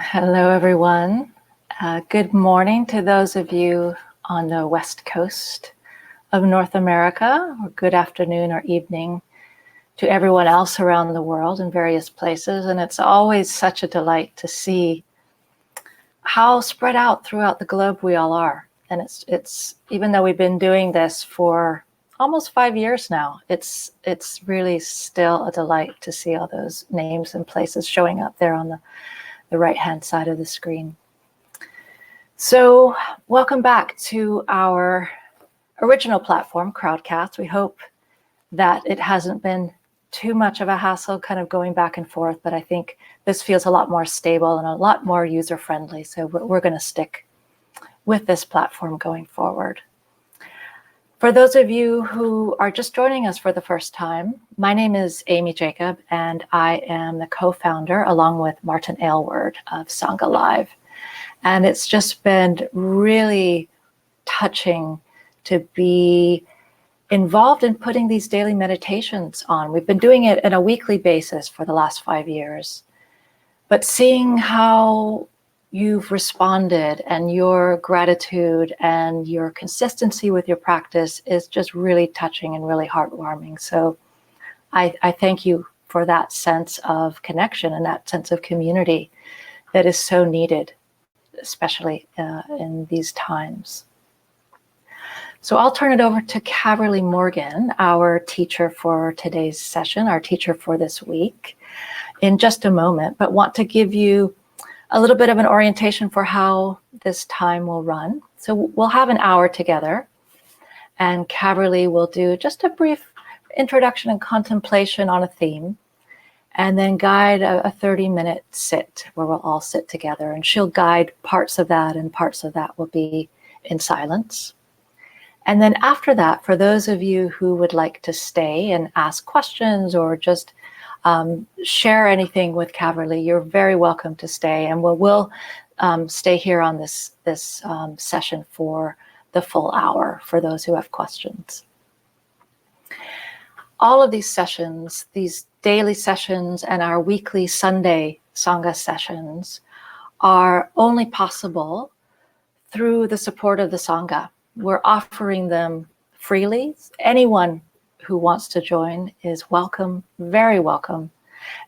Hello, everyone. Good morning to those of you on the West Coast of North America, or good afternoon or evening to everyone else around the world in various places. And it's always such a delight to see how spread out throughout the globe we all are. And it's even though we've been doing this for almost 5 years now, it's really still a delight to see all those names and places showing up there on the right-hand side of the screen. So welcome back to our original platform, Crowdcast. We hope that it hasn't been too much of a hassle kind of going back and forth, but I think this feels a lot more stable and a lot more user-friendly. So we're going to stick with this platform going forward. For those of you who are just joining us for the first time, my name is Amy Jacob, and I am the co-founder, along with Martin Aylward, of Sangha Live. And it's just been really touching to be involved in putting these daily meditations on. We've been doing it on a weekly basis for the last 5 years, but seeing how you've responded and your gratitude and your consistency with your practice is just really touching and really heartwarming. So I thank you for that sense of connection and that sense of community that is so needed, especially in these times. So I'll turn it over to Caverly Morgan, our teacher for today's session, our teacher for this week, in just a moment, but want to give you a little bit of an orientation for how this time will run. So we'll have an hour together, and Caverly will do just a brief introduction and contemplation on a theme, and then guide a 30-minute sit where we'll all sit together, and she'll guide parts of that, and parts of that will be in silence. And then after that, for those of you who would like to stay and ask questions or just share anything with Caverly, you're very welcome to stay, and we'll stay here on this session for the full hour for those who have questions. All of these sessions, these daily sessions and our weekly Sunday Sangha sessions, are only possible through the support of the Sangha. We're offering them freely. Anyone who wants to join is welcome, very welcome.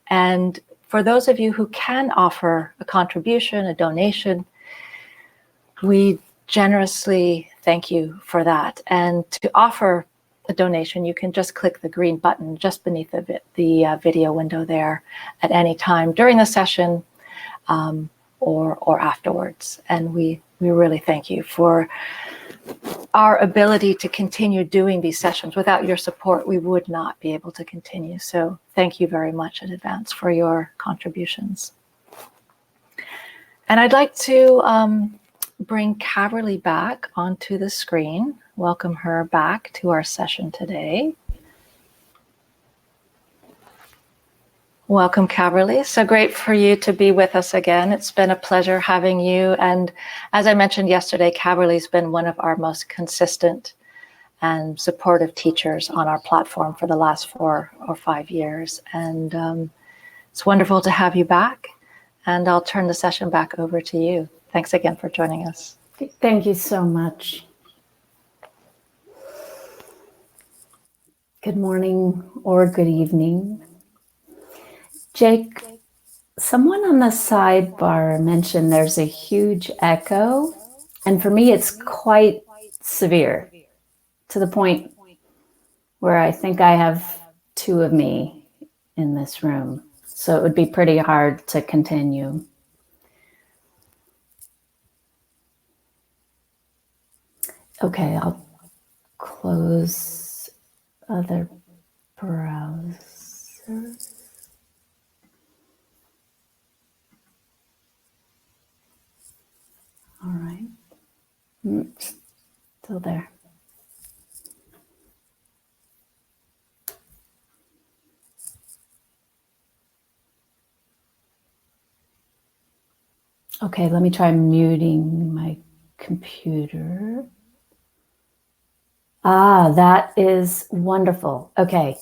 And for those of you who can offer a contribution, a donation, we generously thank you for that. And to offer a donation, you can just click the green button just beneath the video window there at any time during the session or afterwards. And we really thank you for our ability to continue doing these sessions. Without your support, we would not be able to continue. So thank you very much in advance for your contributions. And I'd like to bring Caverly back onto the screen. Welcome her back to our session today. Welcome, Caverly. So great for you to be with us again. It's been a pleasure having you. And as I mentioned yesterday, Caverly's been one of our most consistent and supportive teachers on our platform for the last 4 or 5 years. And it's wonderful to have you back. And I'll turn the session back over to you. Thanks again for joining us. Thank you so much. Good morning or good evening. Jake, someone on the sidebar mentioned there's a huge echo, and for me it's quite severe, to the point where I think I have 2 of me in this room, so it would be pretty hard to continue. Okay, I'll close other browsers. All right, still there. Okay, let me try muting my computer. That is wonderful. Okay,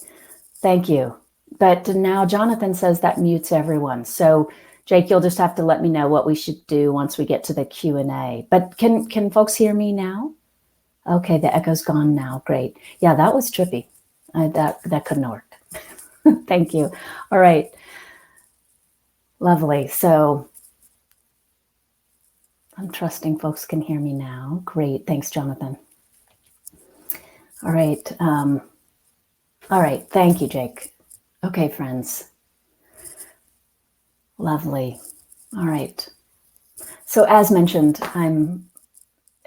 thank you. But now Jonathan says that mutes everyone. So Jake, you'll just have to let me know what we should do once we get to the Q&A. But can folks hear me now? Okay, the echo's gone now. Great. Yeah, that was trippy. That couldn't have worked. Thank you. All right. Lovely. So I'm trusting folks can hear me now. Great. Thanks, Jonathan. All right. All right. Thank you, Jake. Okay, friends. Lovely. All right. So as mentioned,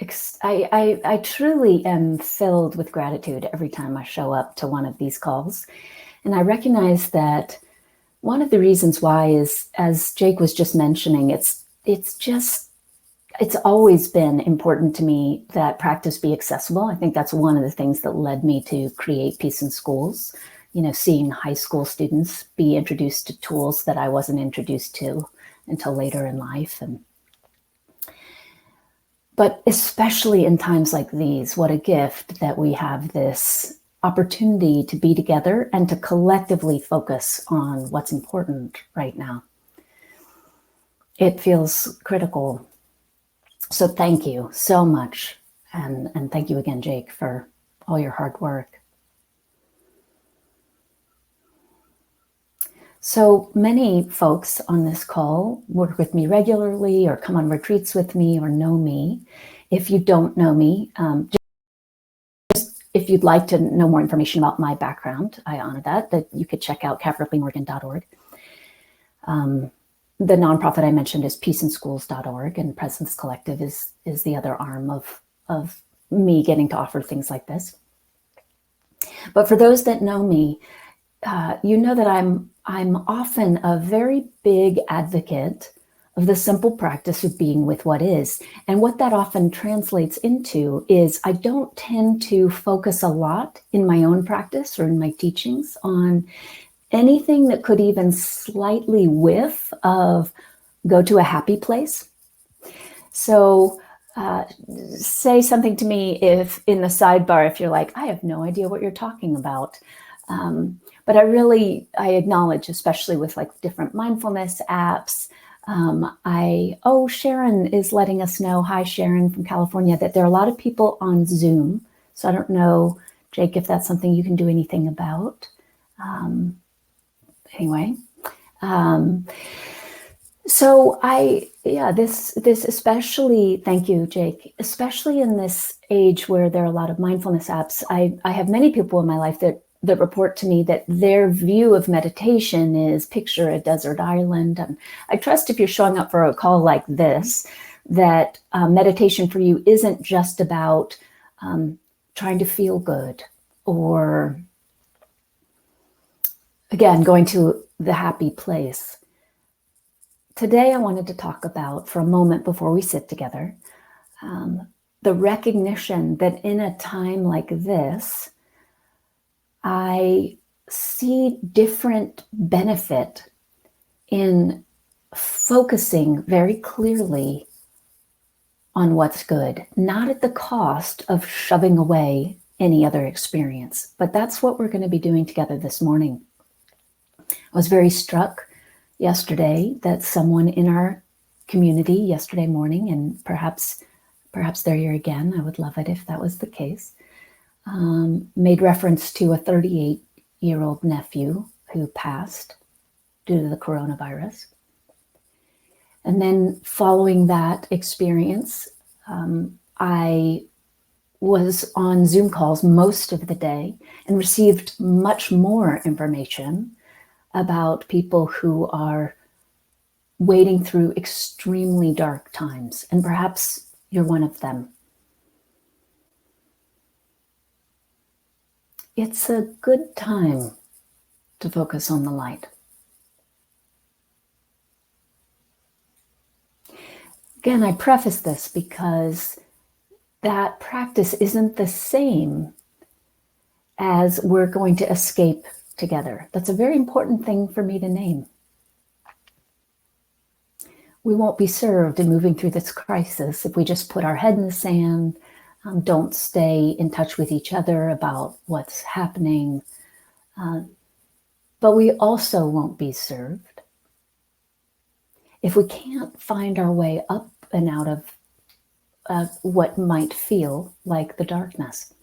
I truly am filled with gratitude every time I show up to one of these calls. And I recognize that one of the reasons why is, as Jake was just mentioning, it's always been important to me that practice be accessible. I think that's one of the things that led me to create Peace in Schools. Seeing high school students be introduced to tools that I wasn't introduced to until later in life. But especially in times like these, what a gift that we have this opportunity to be together and to collectively focus on what's important right now. It feels critical. So thank you so much. And thank you again, Jake, for all your hard work. So many folks on this call work with me regularly or come on retreats with me or know me. If you don't know me, just if you'd like to know more information about my background, I honor that you could check out caverlymorgan.org. The nonprofit I mentioned is peaceinschools.org, and Presence Collective is the other arm of me getting to offer things like this. But for those that know me, you know that I'm often a very big advocate of the simple practice of being with what is. And what that often translates into is I don't tend to focus a lot in my own practice or in my teachings on anything that could even slightly whiff of go to a happy place. So say something to me if in the sidebar, if you're like, I have no idea what you're talking about. But I acknowledge, especially with like different mindfulness apps, Sharon is letting us know, hi Sharon from California, that there are a lot of people on Zoom. So I don't know, Jake, if that's something you can do anything about. This especially, thank you, Jake, especially in this age where there are a lot of mindfulness apps, I have many people in my life that report to me that their view of meditation is picture a desert island. And I trust if you're showing up for a call like this, that meditation for you isn't just about trying to feel good or, again, going to the happy place. Today, I wanted to talk about, for a moment before we sit together, the recognition that in a time like this, I see different benefit in focusing very clearly on what's good, not at the cost of shoving away any other experience. But that's what we're going to be doing together this morning. I was very struck yesterday that someone in our community yesterday morning, and perhaps they're here again, I would love it if that was the case, made reference to a 38-year-old nephew who passed due to the coronavirus. And then following that experience, I was on Zoom calls most of the day and received much more information about people who are wading through extremely dark times. And perhaps you're one of them. It's a good time to focus on the light. Again, I preface this because that practice isn't the same as we're going to escape together. That's a very important thing for me to name. We won't be served in moving through this crisis if we just put our head in the sand, don't stay in touch with each other about what's happening. But we also won't be served if we can't find our way up and out of what might feel like the darkness.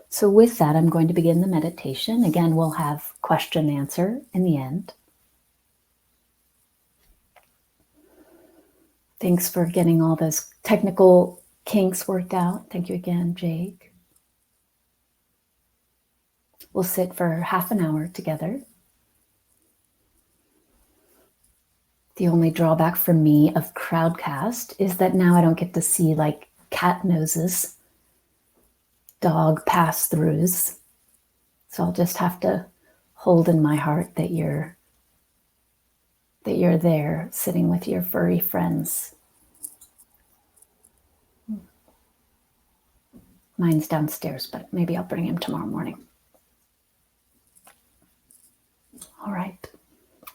So with that, I'm going to begin the meditation. Again, we'll have question answer in the end. Thanks for getting all those technical kinks worked out. Thank you again, Jake. We'll sit for half an hour together. The only drawback for me of Crowdcast is that now I don't get to see like cat noses, dog pass-throughs. So I'll just have to hold in my heart that you're there sitting with your furry friends. Mine's downstairs, but maybe I'll bring him tomorrow morning. All right.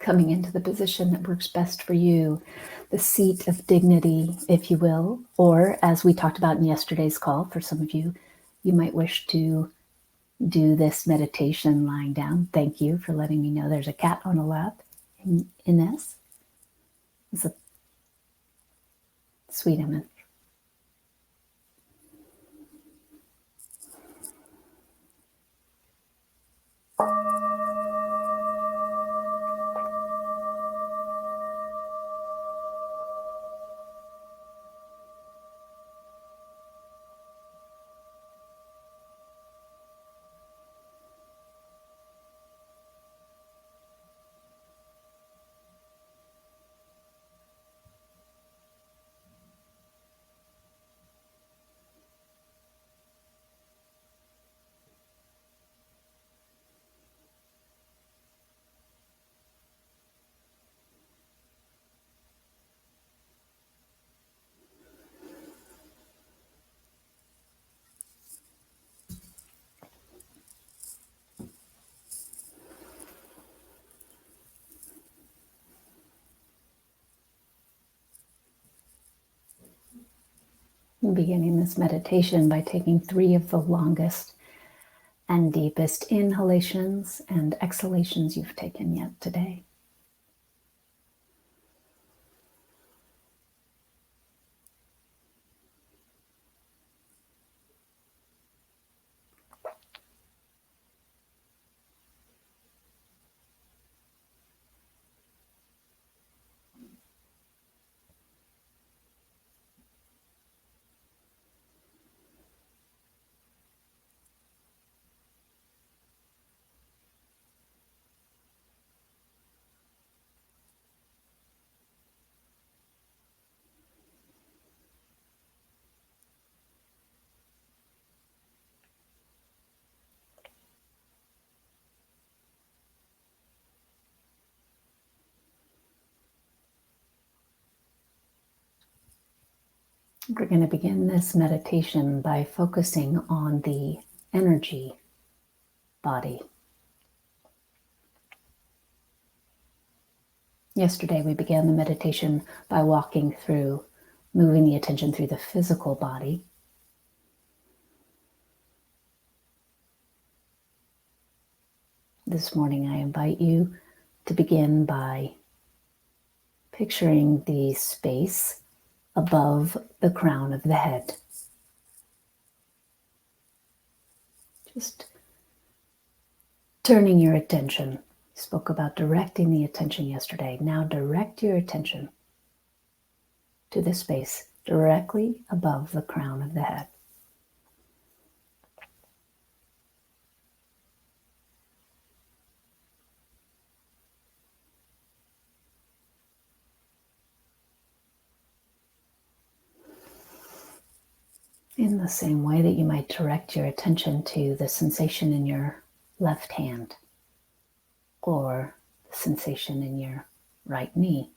Coming into the position that works best for you, the seat of dignity, if you will, or as we talked about in yesterday's call, for some of you, you might wish to do this meditation lying down. Thank you for letting me know there's a cat on the lap. Ines. It's a sweet image. Beginning this meditation by taking 3 of the longest and deepest inhalations and exhalations you've taken yet today. We're going to begin this meditation by focusing on the energy body. Yesterday, we began the meditation by moving the attention through the physical body. This morning, I invite you to begin by picturing the space above the crown of the head. Just turning your attention. We spoke about directing the attention yesterday. Now direct your attention to the space directly above the crown of the head. In the same way that you might direct your attention to the sensation in your left hand or the sensation in your right knee.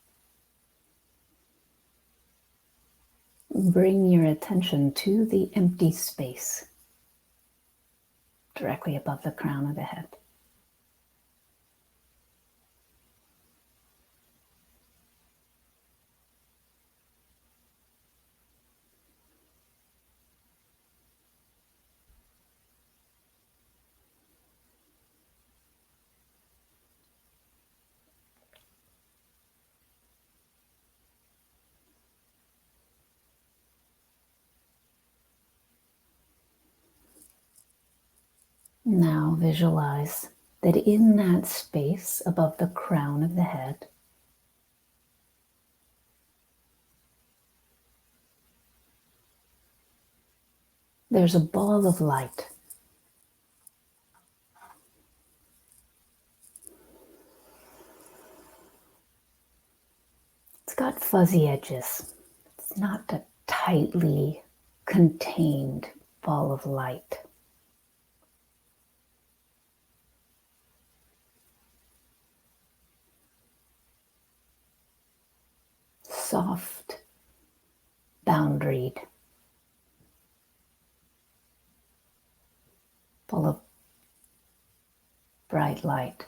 Bring your attention to the empty space directly above the crown of the head. Now visualize that in that space above the crown of the head, there's a ball of light. It's got fuzzy edges. It's not a tightly contained ball of light. Soft, boundaried, full of bright light.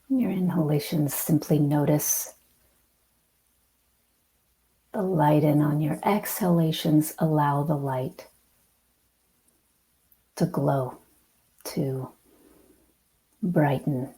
In your inhalations, simply notice the light, and on your exhalations, allow the light to glow, to brighten.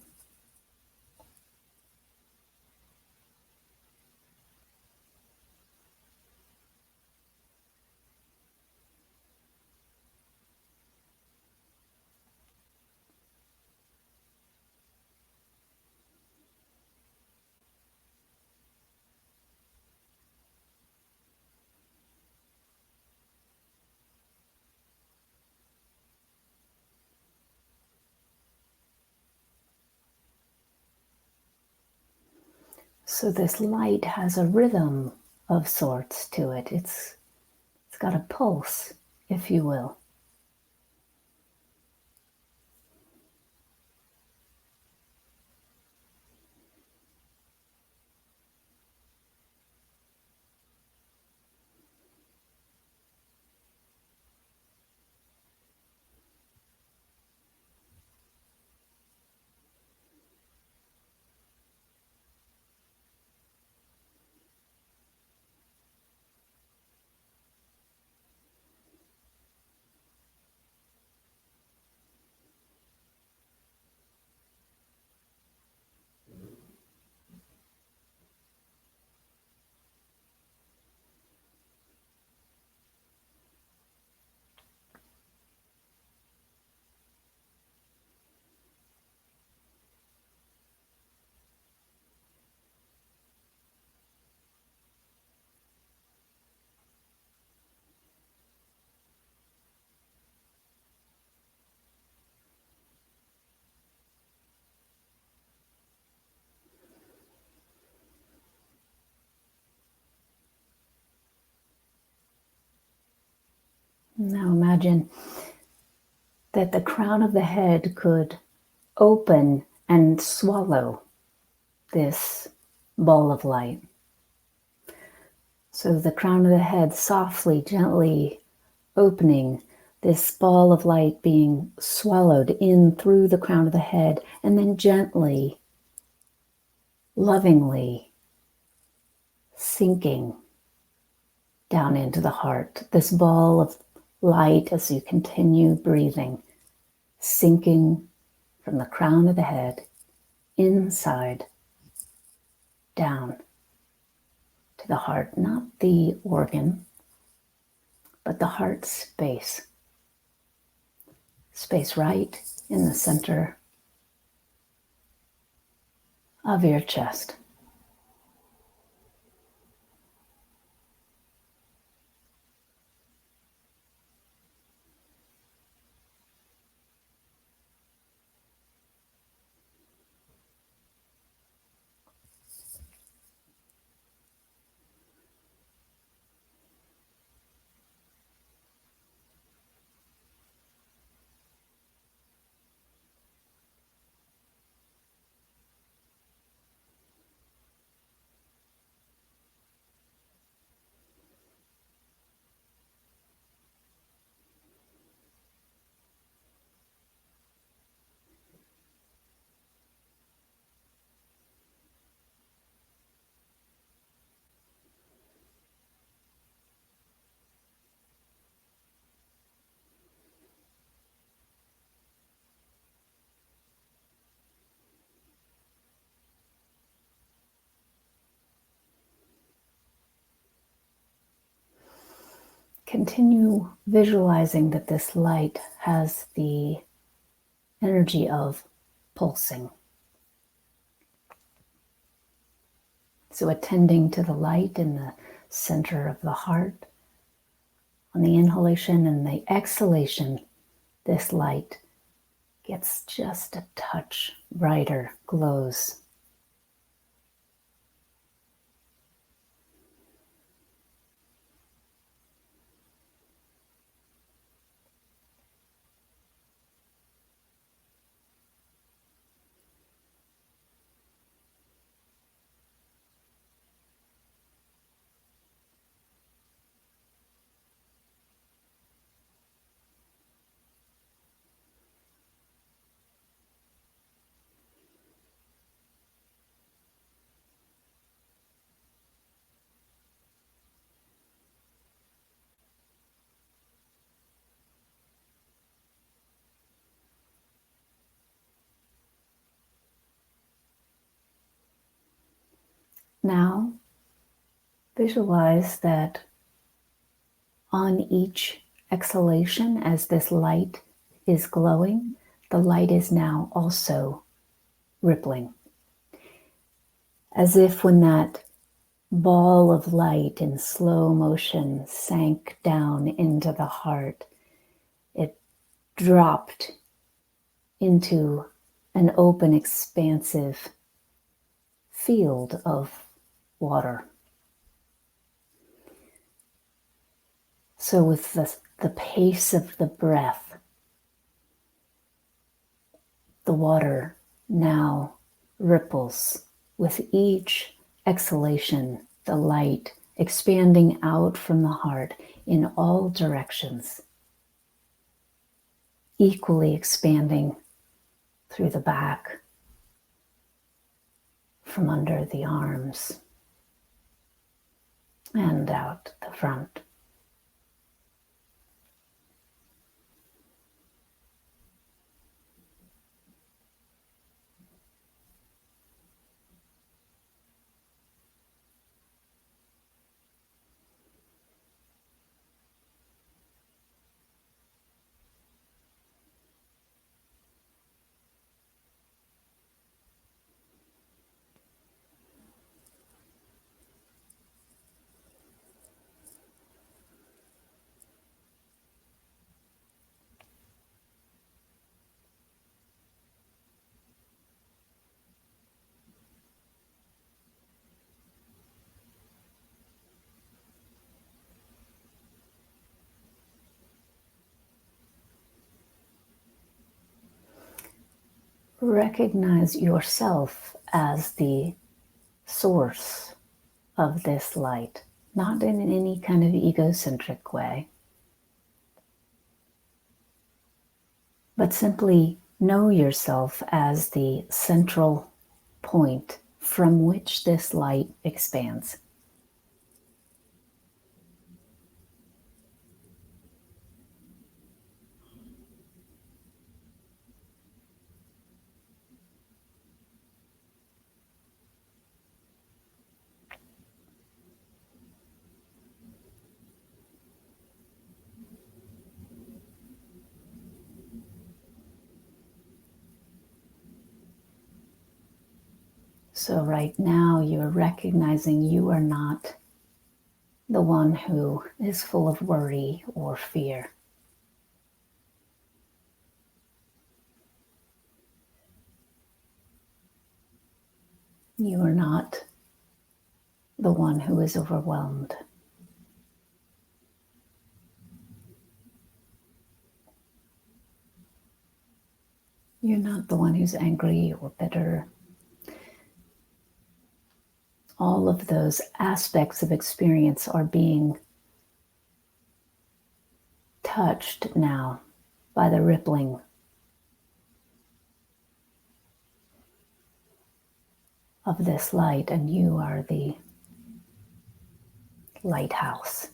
So this light has a rhythm of sorts to it. It's got a pulse, if you will. Now imagine that the crown of the head could open and swallow this ball of light. So the crown of the head softly, gently opening, this ball of light being swallowed in through the crown of the head, and then gently, lovingly sinking down into the heart. This ball of light, as you continue breathing, sinking from the crown of the head inside, down to the heart, not the organ, but the heart space. Space right in the center of your chest. continue visualizing that this light has the energy of pulsing. So attending to the light in the center of the heart on the inhalation and the exhalation, this light gets just a touch brighter, glows. Now, visualize that on each exhalation, as this light is glowing, the light is now also rippling. As if when that ball of light in slow motion sank down into the heart, it dropped into an open, expansive field of water. So with the pace of the breath, the water now ripples with each exhalation, the light expanding out from the heart in all directions, equally expanding through the back, from under the arms, and out the front. Recognize yourself as the source of this light, not in any kind of egocentric way, but simply know yourself as the central point from which this light expands. So right now you're recognizing you are not the one who is full of worry or fear. You are not the one who is overwhelmed. You're not the one who's angry or bitter. All of those aspects of experience are being touched now by the rippling of this light, and you are the lighthouse.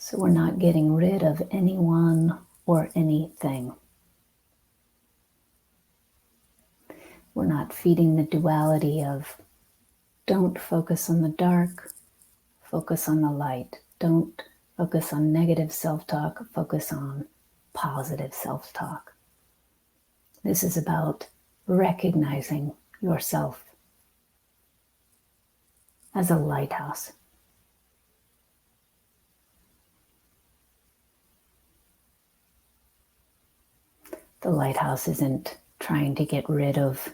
So we're not getting rid of anyone or anything. We're not feeding the duality of don't focus on the dark, focus on the light. Don't focus on negative self-talk, focus on positive self-talk. This is about recognizing yourself as a lighthouse. The lighthouse isn't trying to get rid of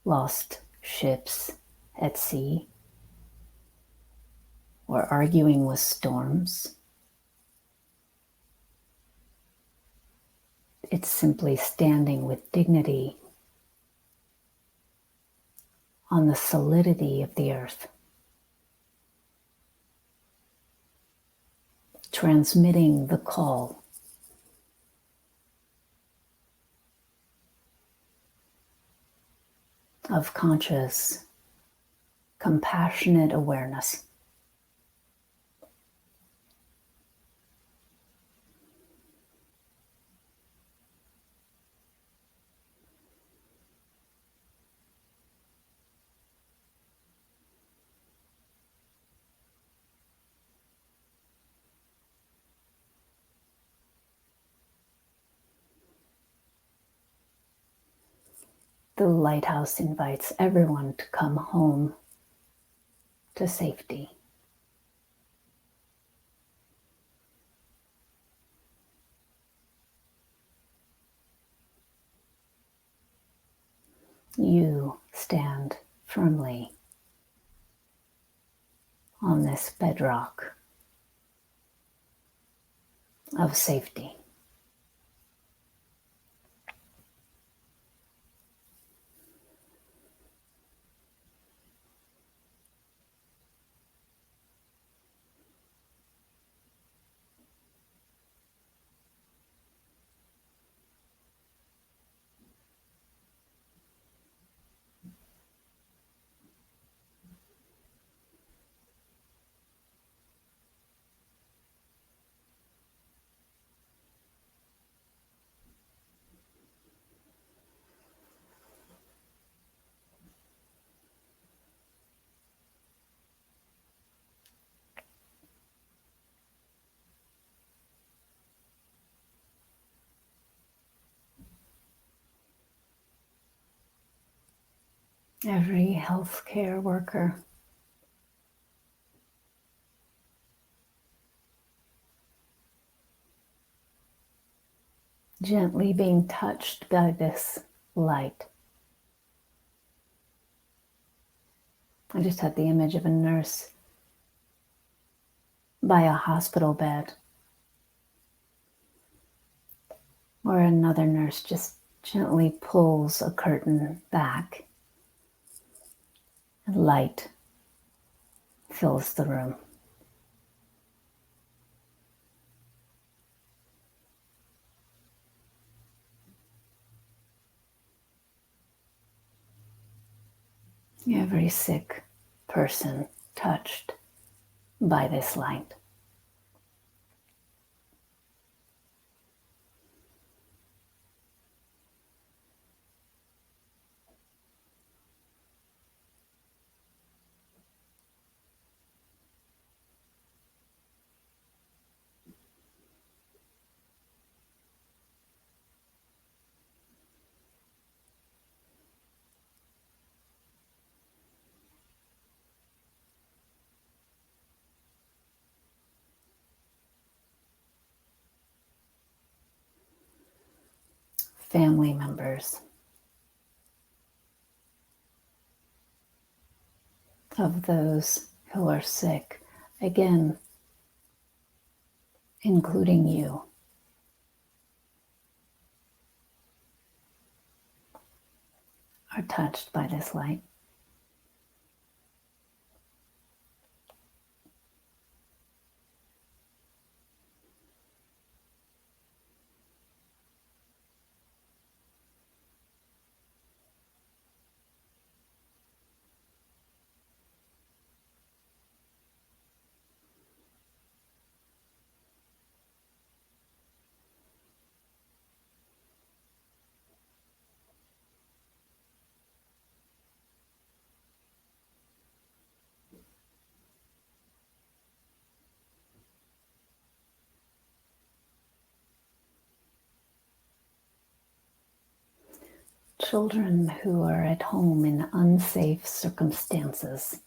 lost ships at sea or arguing with storms. It's simply standing with dignity on the solidity of the earth, transmitting the call of conscious, compassionate awareness. The lighthouse invites everyone to come home to safety. You stand firmly on this bedrock of safety. Every healthcare worker gently being touched by this light. I just had the image of a nurse by a hospital bed, where another nurse just gently pulls a curtain back and light fills the room. Every sick person touched by this light. Family members of those who are sick, again, including you, are touched by this light. children who are at home in unsafe circumstances.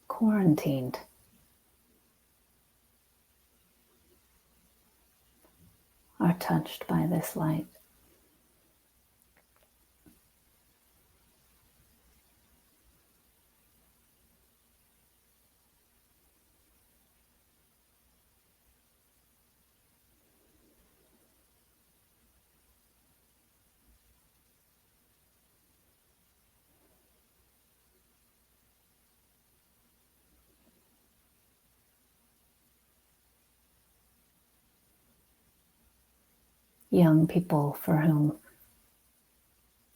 Quarantined. Are touched by this light. Young people for whom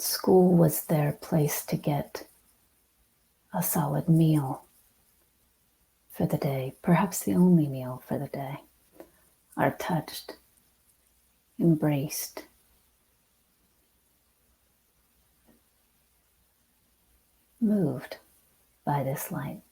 school was their place to get a solid meal for the day, perhaps the only meal for the day, are touched, embraced, moved by this light.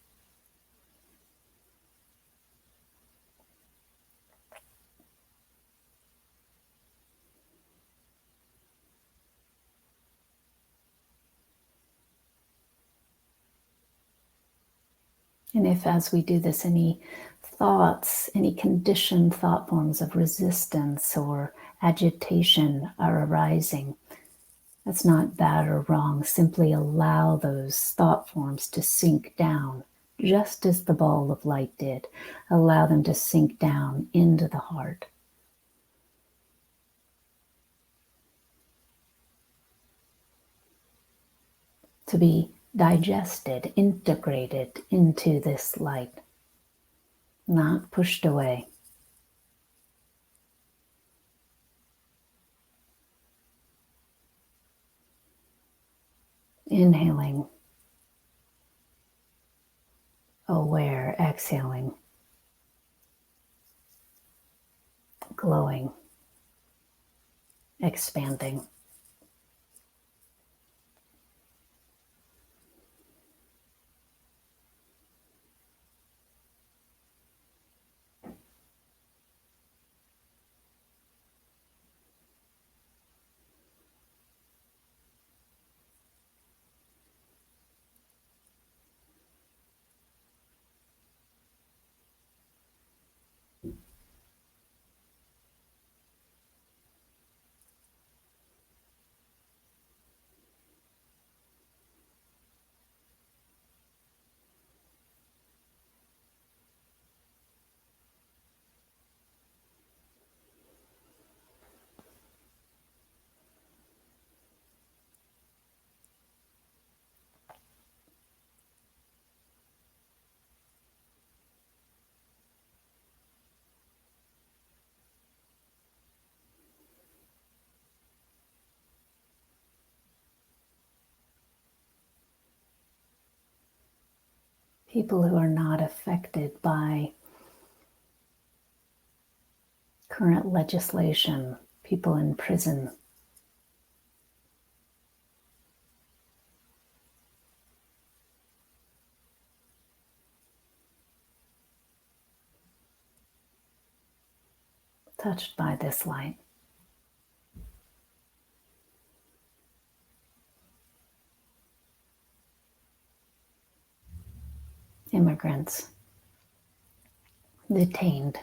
And if, as we do this, any thoughts, any conditioned thought forms of resistance or agitation are arising, that's not bad or wrong. Simply allow those thought forms to sink down, just as the ball of light did. Allow them to sink down into the heart. To be digested, integrated into this light, not pushed away. Inhaling, aware, exhaling, glowing, expanding. People who are not affected by current legislation, people in prison, touched by this light. Immigrants, detained,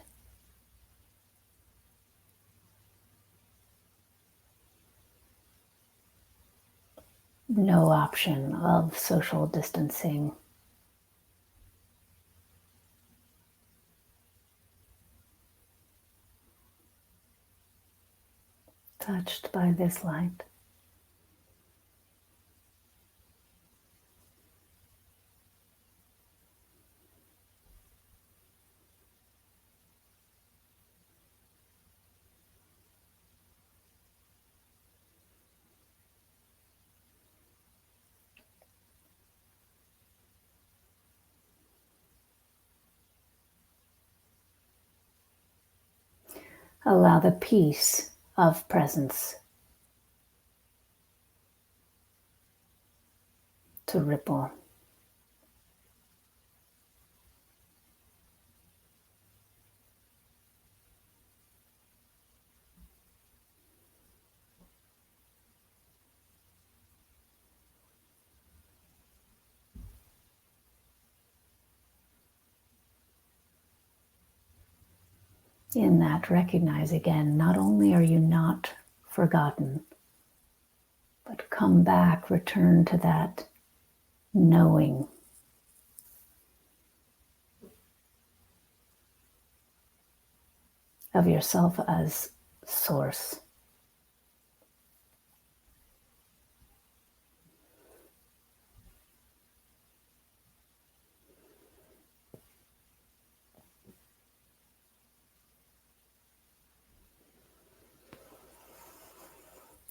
no option of social distancing, touched by this light. Allow the peace of presence to ripple In that, recognize again, not only are you not forgotten, but come back, return to that knowing. Of yourself as source.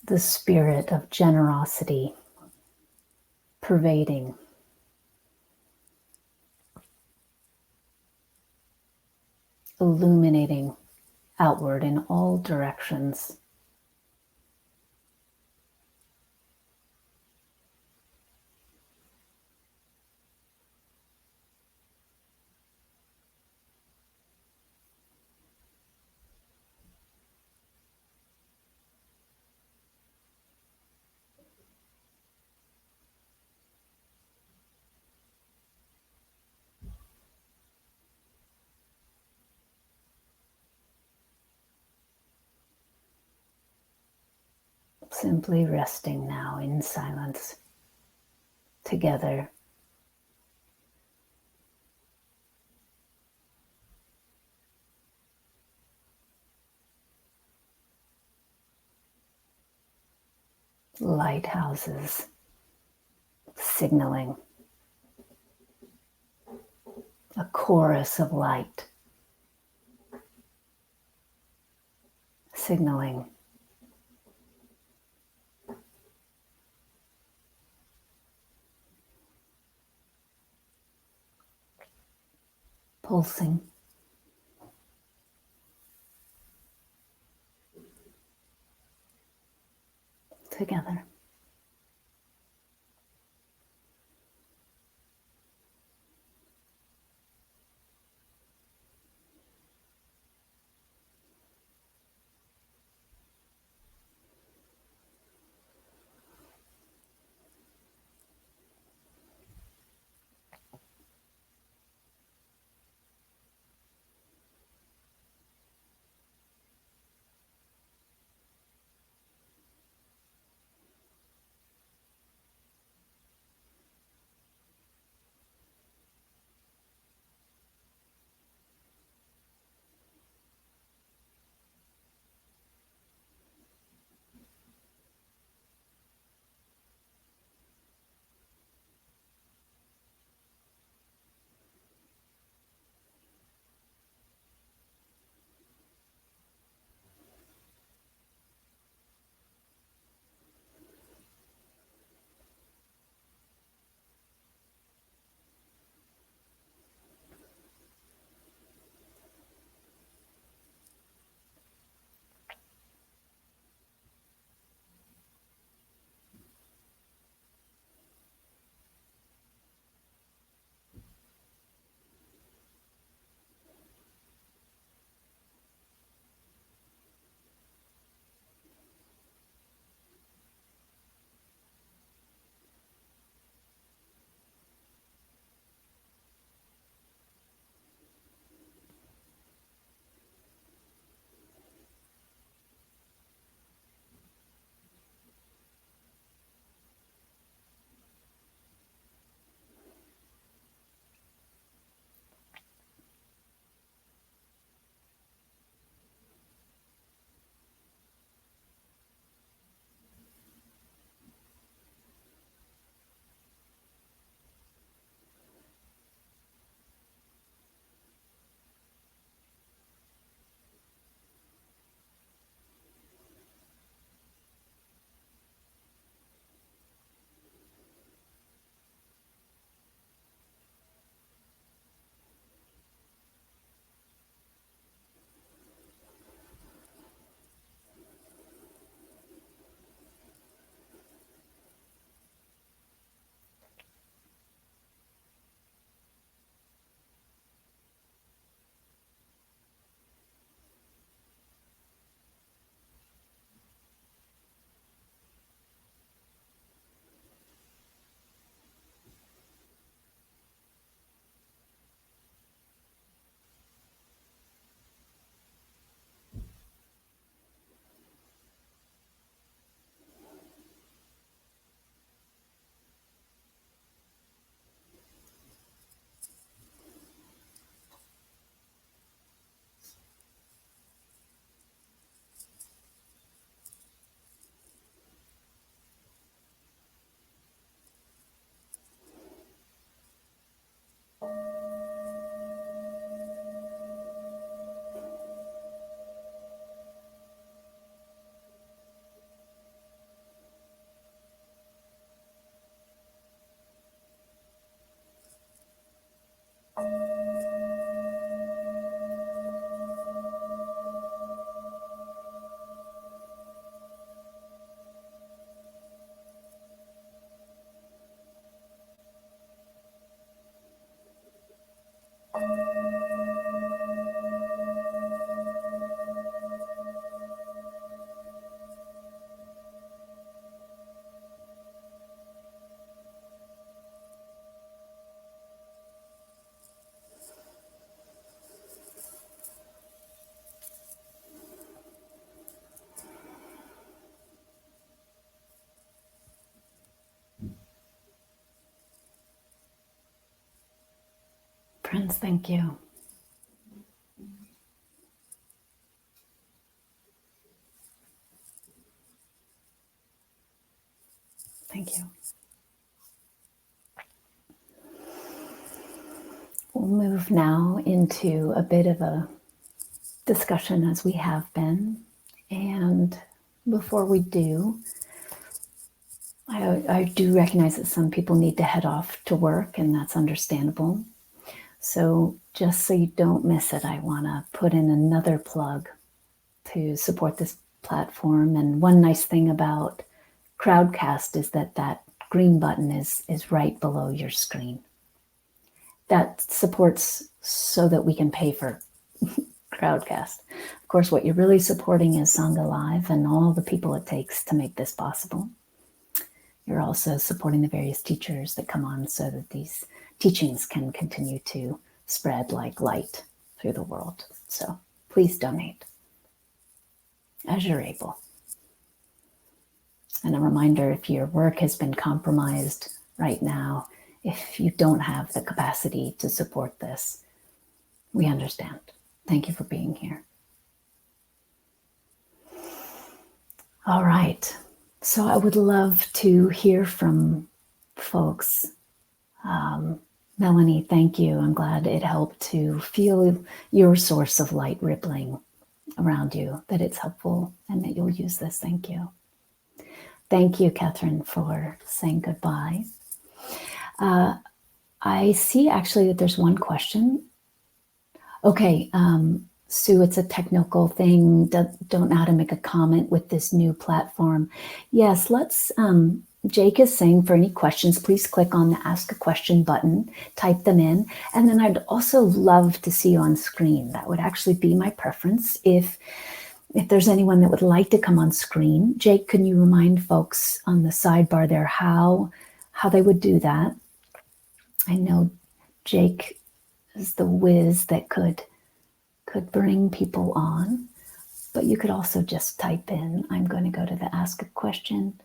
The spirit of generosity pervading, illuminating outward in all directions. Simply resting now in silence together. Lighthouses signaling, a chorus of light signaling. Pulsing together. Prince. Thank you. Thank you. We'll move now into a bit of a discussion as we have been. And before we do, I do recognize that some people need to head off to work, and that's understandable. So just so you don't miss it, I want to put in another plug to support this platform. And one nice thing about Crowdcast is that green button is right below your screen. That supports so that we can pay for Crowdcast. Of course, what you're really supporting is Sangha Live and all the people it takes to make this possible. You're also supporting the various teachers that come on so that these teachings can continue to spread like light through the world. So please donate as you're able. And a reminder, if your work has been compromised right now, if you don't have the capacity to support this, we understand. Thank you for being here. All right. So I would love to hear from folks. Melanie, thank you. I'm glad it helped to feel your source of light rippling around you, that it's helpful and that you'll use this. Thank you. Thank you, Catherine, for saying goodbye. I see actually that there's one question. Okay, Sue, it's a technical thing. Don't know how to make a comment with this new platform. Yes, let's, Jake is saying for any questions, please click on the Ask a Question button, type them in. And then I'd also love to see you on screen. That would actually be my preference. If there's anyone that would like to come on screen, Jake, can you remind folks on the sidebar there how they would do that? I know Jake is the whiz that could bring people on, but you could also just type in, I'm going to go to the Ask a Question.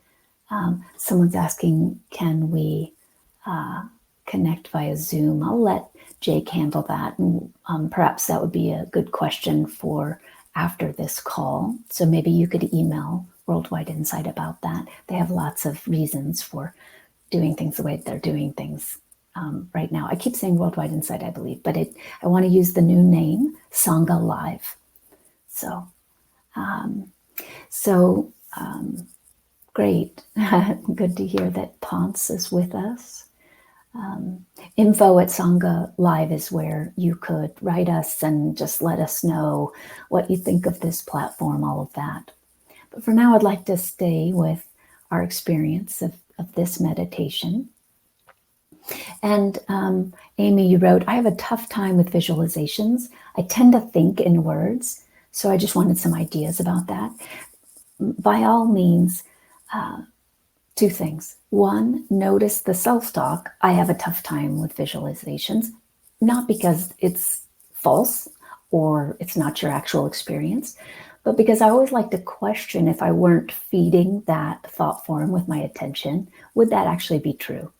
Someone's asking, can we connect via Zoom? I'll let Jake handle that. And perhaps that would be a good question for after this call. So maybe you could email Worldwide Insight about that. They have lots of reasons for doing things the way they're doing things right now. I keep saying Worldwide Insight, I believe, but I want to use the new name, Sangha Live. So, great. Good to hear that Ponce is with us. Info at Sangha Live is where you could write us and just let us know what you think of this platform, all of that. But for now, I'd like to stay with our experience of this meditation. And Amy, you wrote, I have a tough time with visualizations. I tend to think in words. So I just wanted some ideas about that. By all means, two things. One, notice the self-talk. I have a tough time with visualizations, not because it's false or it's not your actual experience, but because I always like to question if I weren't feeding that thought form with my attention, would that actually be true?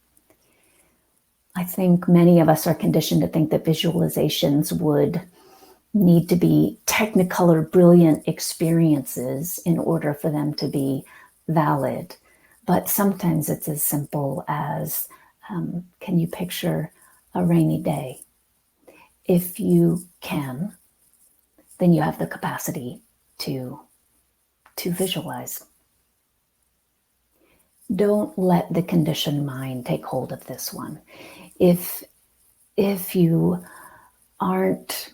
I think many of us are conditioned to think that visualizations would need to be technicolor, brilliant experiences in order for them to be valid. But sometimes it's as simple as, can you picture a rainy day? If you can, then you have the capacity to visualize. Don't let the conditioned mind take hold of this one. If you aren't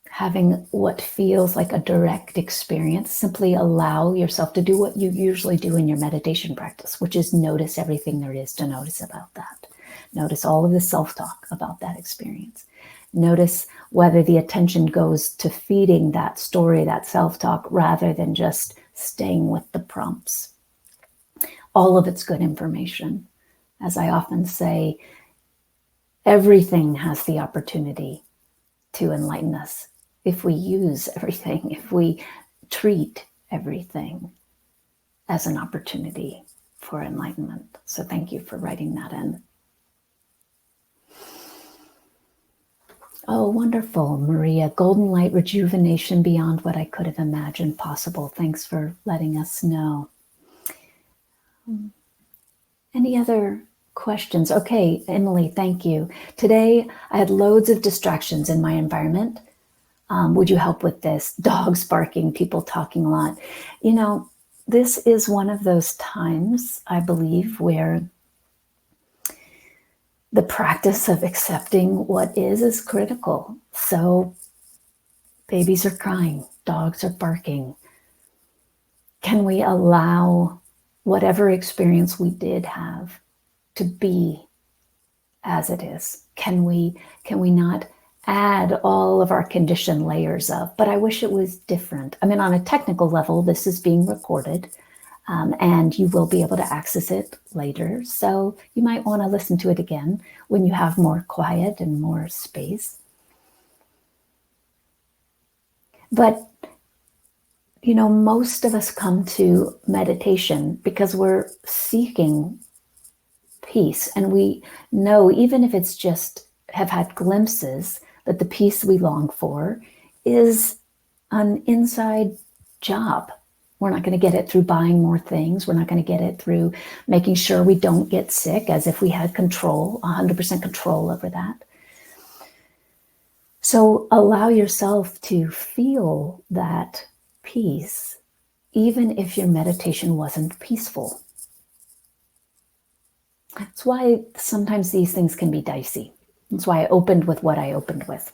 having what feels like a direct experience, simply allow yourself to do what you usually do in your meditation practice, which is notice everything there is to notice about that. Notice all of the self-talk about that experience. Notice whether the attention goes to feeding that story, that self-talk, rather than just staying with the prompts. All of it's good information. As I often say, everything has the opportunity to enlighten us. If we use everything, if we treat everything as an opportunity for enlightenment. So thank you for writing that in. Oh, wonderful, Maria. Golden light rejuvenation beyond what I could have imagined possible. Thanks for letting us know. Any other questions? Okay, Emily, thank you. Today, I had loads of distractions in my environment. Would you help with this? Dogs barking, people talking a lot. You know, this is one of those times, I believe, where the practice of accepting what is critical. So babies are crying, dogs are barking. Can we allow whatever experience we did have to be as it is? Can we not add all of our conditioned layers of, but I wish it was different? I mean, on a technical level, this is being recorded, and you will be able to access it later. So you might want to listen to it again when you have more quiet and more space. But you know, most of us come to meditation because we're seeking peace. And we know, even if it's just have had glimpses, that the peace we long for is an inside job. We're not going to get it through buying more things. We're not going to get it through making sure we don't get sick, as if we had control, 100% control over that. So allow yourself to feel that peace, even if your meditation wasn't peaceful. That's why sometimes these things can be dicey. That's why I opened with what I opened with.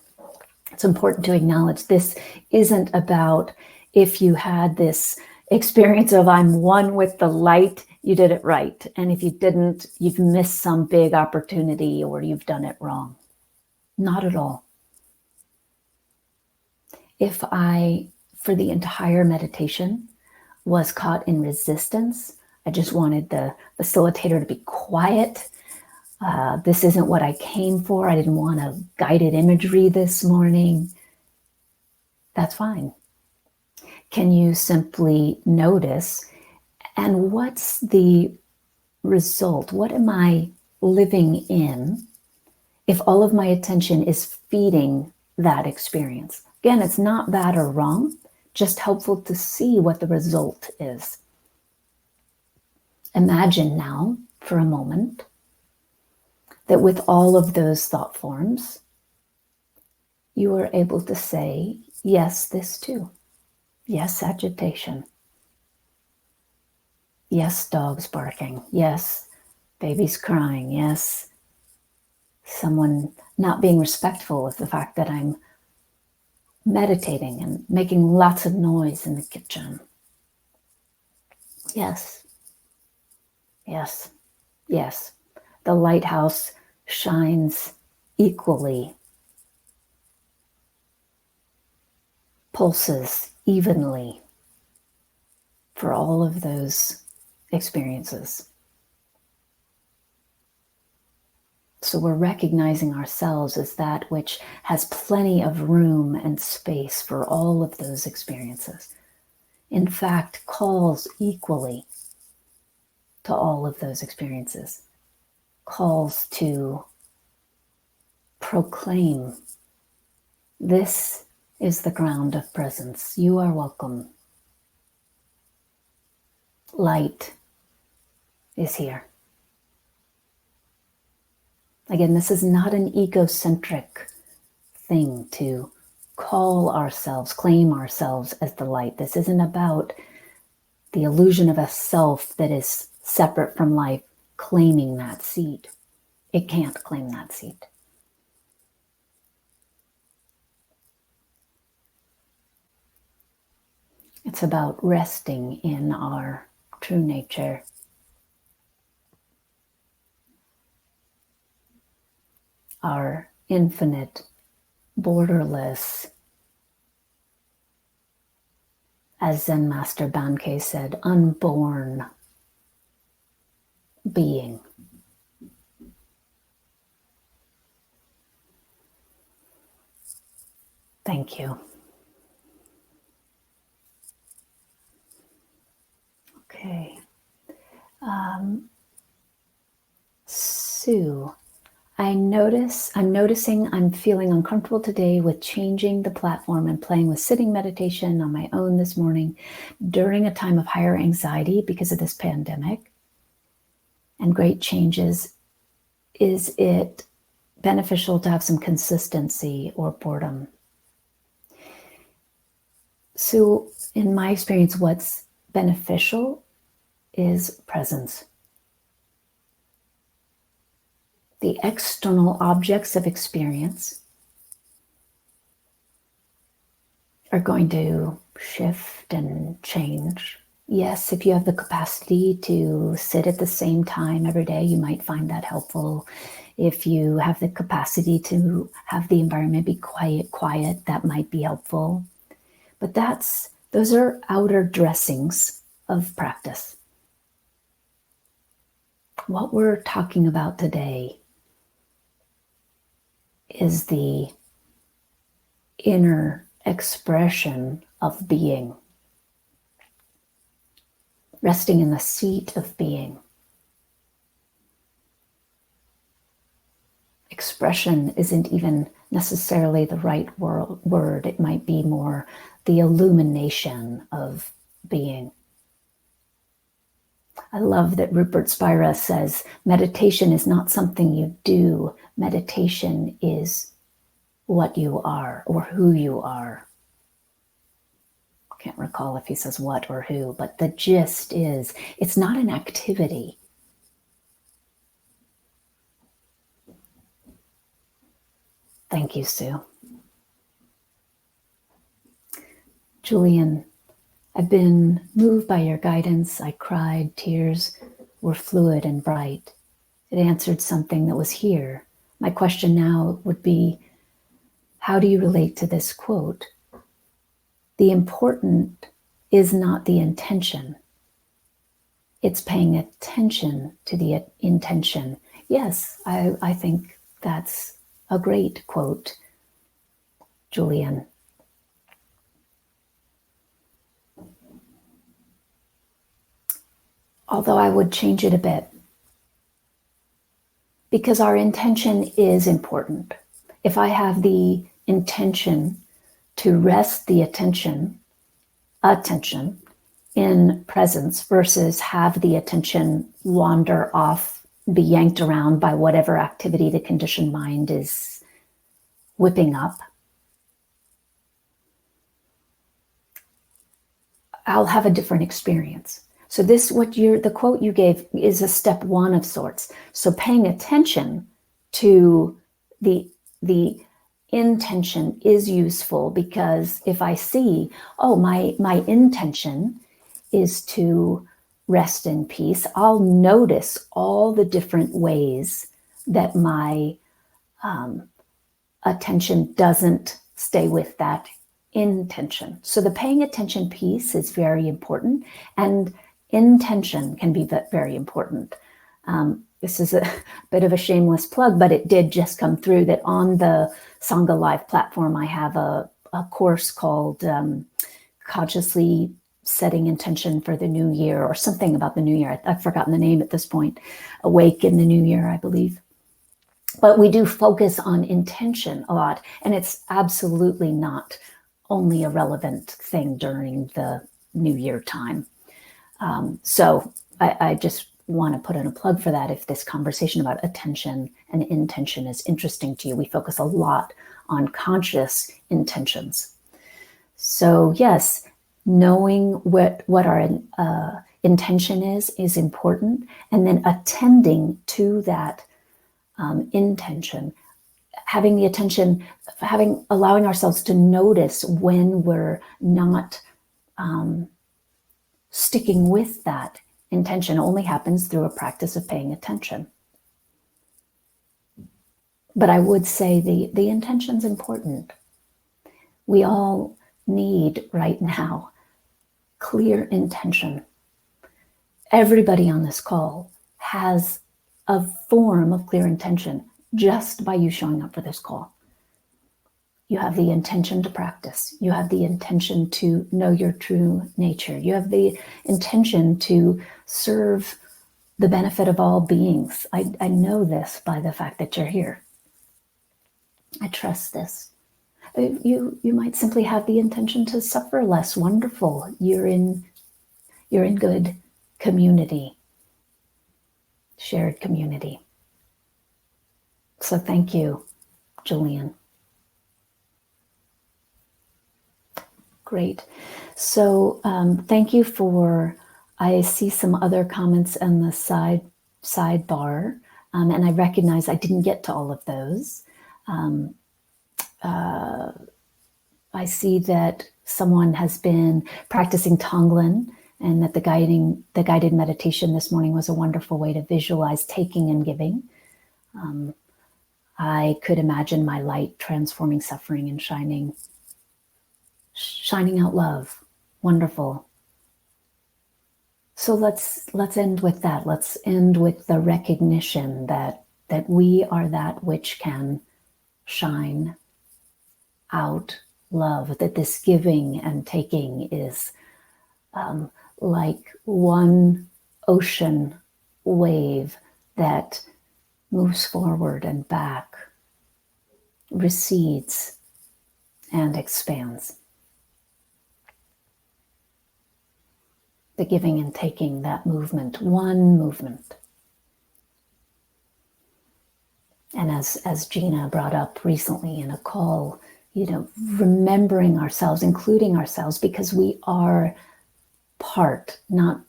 It's important to acknowledge this isn't about if you had this experience of I'm one with the light, you did it right. And if you didn't, you've missed some big opportunity or you've done it wrong. Not at all. If I, for the entire meditation, was caught in resistance, I just wanted the facilitator to be quiet. This isn't what I came for. I didn't want a guided imagery this morning. That's fine. Can you simply notice, and what's the result? What am I living in if all of my attention is feeding that experience? Again, it's not bad or wrong, just helpful to see what the result is. Imagine now, for a moment, that with all of those thought forms, you are able to say, yes, this too. Yes, agitation. Yes, dogs barking. Yes, babies crying. Yes, someone not being respectful of the fact that I'm meditating and making lots of noise in the kitchen. Yes, yes, yes. The lighthouse shines equally, pulses evenly for all of those experiences. So we're recognizing ourselves as that which has plenty of room and space for all of those experiences. In fact, calls equally to all of those experiences. Calls to proclaim, this is the ground of presence. You are welcome. Light is here. Again, this is not an egocentric thing to call ourselves, claim ourselves as the light. This isn't about the illusion of a self that is separate from life claiming that seat. It can't claim that seat. It's about resting in our true nature. Our infinite, borderless, as Zen Master Bankei said, unborn being. Thank you. Okay. Sue, I'm noticing I'm feeling uncomfortable today with changing the platform and playing with sitting meditation on my own this morning during a time of higher anxiety because of this pandemic and great changes. Is it beneficial to have some consistency or boredom? So in my experience, what's beneficial is presence. The external objects of experience are going to shift and change. Yes, if you have the capacity to sit at the same time every day, you might find that helpful. If you have the capacity to have the environment be quiet, that might be helpful. But those are outer dressings of practice. What we're talking about today is the inner expression of being, resting in the seat of being. Expression isn't even necessarily the right word. It might be more the illumination of being. I love that Rupert Spira says, meditation is not something you do. Meditation is what you are or who you are. Can't recall if he says what or who, but the gist is it's not an activity. Thank you, Sue. Julian, I've been moved by your guidance. I cried. Tears were fluid and bright. It answered something that was here. My question now would be, how do you relate to this quote? The important is not the intention. It's paying attention to the intention. Yes, I think that's a great quote, Julian. Although I would change it a bit, because our intention is important. If I have the intention to rest the attention in presence versus have the attention wander off, be yanked around by whatever activity the conditioned mind is whipping up, I'll have a different experience. So the quote you gave is a step one of sorts. So paying attention to the intention is useful, because if I see, my intention is to rest in peace, I'll notice all the different ways that my attention doesn't stay with that intention. So the paying attention piece is very important, and intention can be very important. This is a bit of a shameless plug, but it did just come through that on the Sangha Live platform, I have a course called Consciously Setting Intention for the New Year, or something about the new year. I've forgotten the name at this point. Awake in the New Year, I believe. But we do focus on intention a lot, and it's absolutely not only a relevant thing during the New Year time. So I just want to put in a plug for that. If this conversation about attention and intention is interesting to you, we focus a lot on conscious intentions. So yes, knowing what our intention is important, and then attending to that intention, having the attention, allowing ourselves to notice when we're not sticking with that intention, only happens through a practice of paying attention. But I would say the intention's important. We all need right now clear intention. Everybody on this call has a form of clear intention just by you showing up for this call. You have the intention to practice. You have the intention to know your true nature. You have the intention to serve the benefit of all beings. I know this by the fact that you're here. I trust this. You might simply have the intention to suffer less. Wonderful. You're in good community, shared community. So thank you, Julian. Great. So thank you for, I see some other comments in the sidebar, and I recognize I didn't get to all of those. I see that someone has been practicing Tonglen, and that the guided meditation this morning was a wonderful way to visualize taking and giving. I could imagine my light transforming suffering and shining out love. Wonderful. So let's end with that. Let's end with the recognition that we are that which can shine out love, that this giving and taking is like one ocean wave that moves forward and back, recedes and expands. The giving and taking, that movement, one movement. And as Gina brought up recently in a call, remembering ourselves, including ourselves, because we are part, not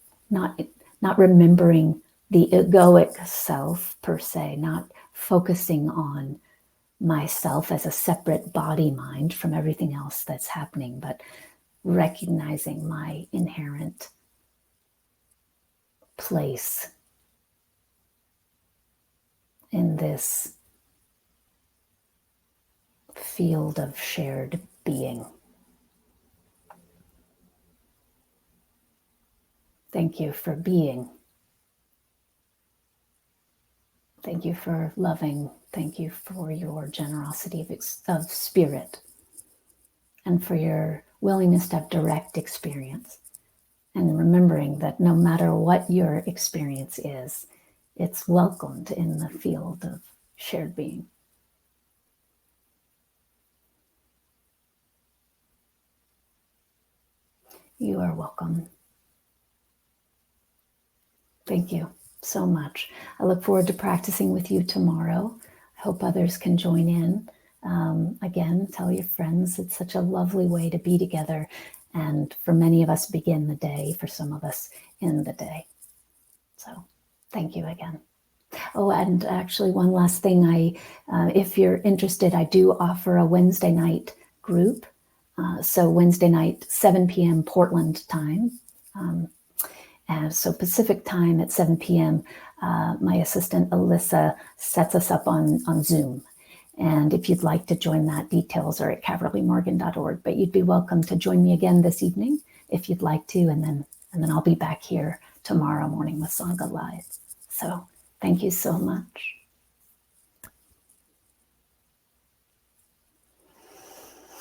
remembering the egoic self per se, not focusing on myself as a separate body mind from everything else that's happening, but recognizing my inherent place in this field of shared being. Thank you for being. Thank you for loving. Thank you for your generosity of spirit, and for your willingness to have direct experience. And remembering that no matter what your experience is, it's welcomed in the field of shared being. You are welcome. Thank you so much. I look forward to practicing with you tomorrow. I hope others can join in. Again, tell your friends. It's such a lovely way to be together. And for many of us, begin the day. For some of us, end the day. So thank you again. Oh, and actually one last thing. If you're interested, I do offer a Wednesday night group. So Wednesday night, 7 p.m. Portland time. And so Pacific time at 7 p.m., my assistant Alyssa sets us up on Zoom. And if you'd like to join that, details are at caverlymorgan.org. But you'd be welcome to join me again this evening if you'd like to. And then I'll be back here tomorrow morning with Sangha Live. So thank you so much.